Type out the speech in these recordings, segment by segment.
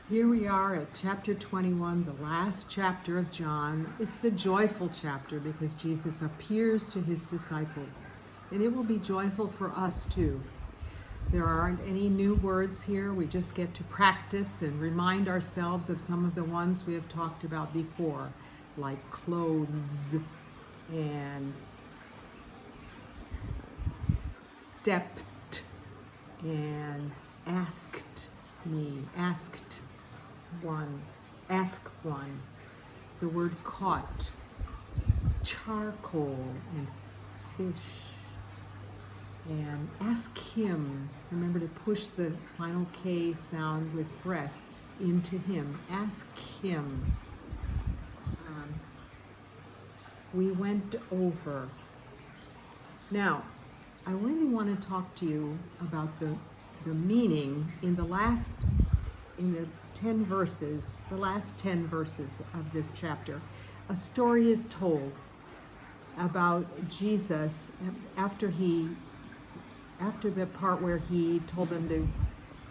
Here we are at chapter 21, the last chapter of John. It's the joyful chapter because Jesus appears to his disciples, and it will be joyful for us too. There aren't any new words here. We just get to practice and remind ourselves of some of the ones we have talked about before, like clothes and stepped and asked me, asked one, ask one, the word caught, charcoal and fish, and ask him. Remember to push the final K sound with breath into him. Ask him. We went over. Now, I really want to talk to you about the meaning in the 10 verses, the last 10 verses of this chapter. A story is told about Jesus after the part where he told them to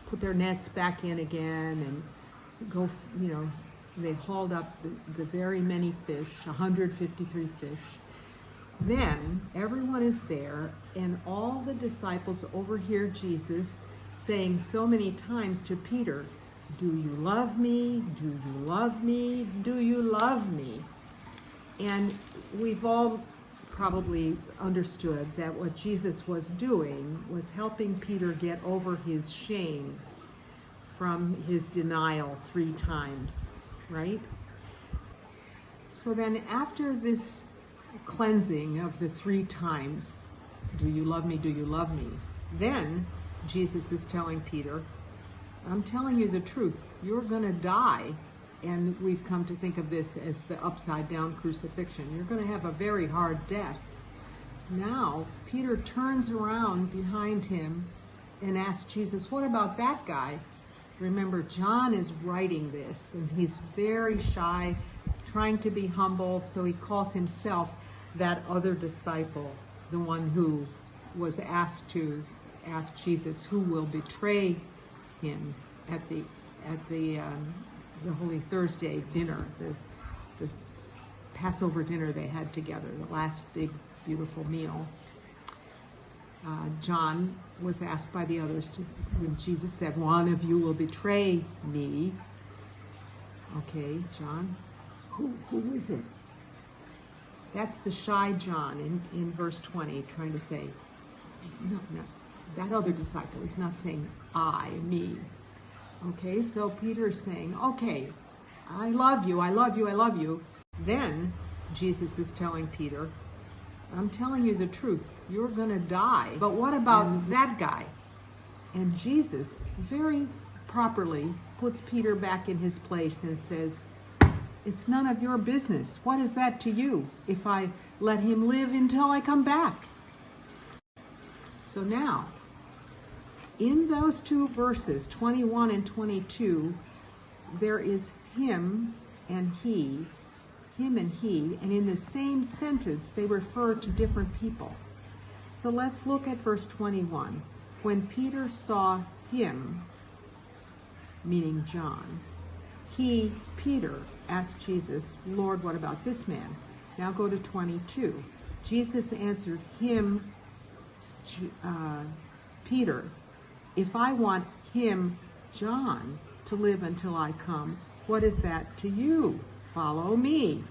put their nets back in again and go, they hauled up the very many fish, 153 fish. Then everyone is there, and all the disciples overhear Jesus saying so many times to Peter, "Do you love me? Do you love me? Do you love me?" And we've all probably understood that what Jesus was doing was helping Peter get over his shame from his denial 3 times, right? So then after this cleansing of the 3 times, "Do you love me? Do you love me?" Then Jesus is telling Peter, "I'm telling you the truth. You're going to die." And we've come to think of this as the upside down crucifixion. You're going to have a very hard death. Now, Peter turns around behind him and asks Jesus, "What about that guy?" Remember, John is writing this, and he's very shy, trying to be humble, so he calls himself that other disciple, the one who was asked to ask Jesus who will betray him at the Holy Thursday dinner, the Passover dinner they had together, the last big, beautiful meal. John was asked by the others when Jesus said, "One of you will betray me." Okay, John, who is it? That's the shy John in verse 20, trying to say, no, that other disciple. He's not saying me. Okay, so Peter's saying, "Okay, I love you, I love you, I love you." Then Jesus is telling Peter, "I'm telling you the truth. You're going to die. But what about that guy?" And Jesus very properly puts Peter back in his place and says, "It's none of your business. What is that to you if I let him live until I come back?" So now, in those 2 verses, 21 and 22, there is him and he, and in the same sentence, they refer to different people. So let's look at verse 21. When Peter saw him, meaning John, he, Peter, asked Jesus, "Lord, what about this man?" Now go to 22. Jesus answered him, Peter, "If I want him, John, to live until I come, what is that to you? Follow me."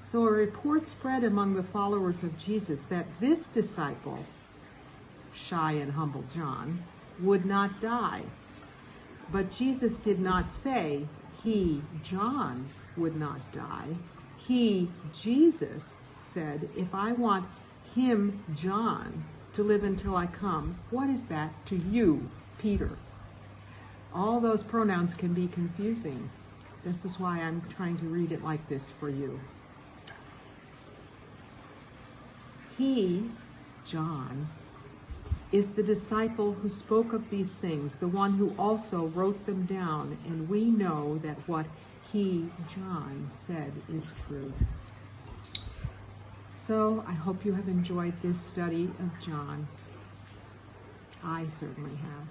So a report spread among the followers of Jesus that this disciple, shy and humble John, would not die. But Jesus did not say he, John, would not die. He, Jesus, said, "If I want him, John, to live until I come, what is that to you, Peter?" All those pronouns can be confusing. This is why I'm trying to read it like this for you. He, John, is the disciple who spoke of these things, the one who also wrote them down, and we know that what he, John, said is true. So I hope you have enjoyed this study of John. I certainly have.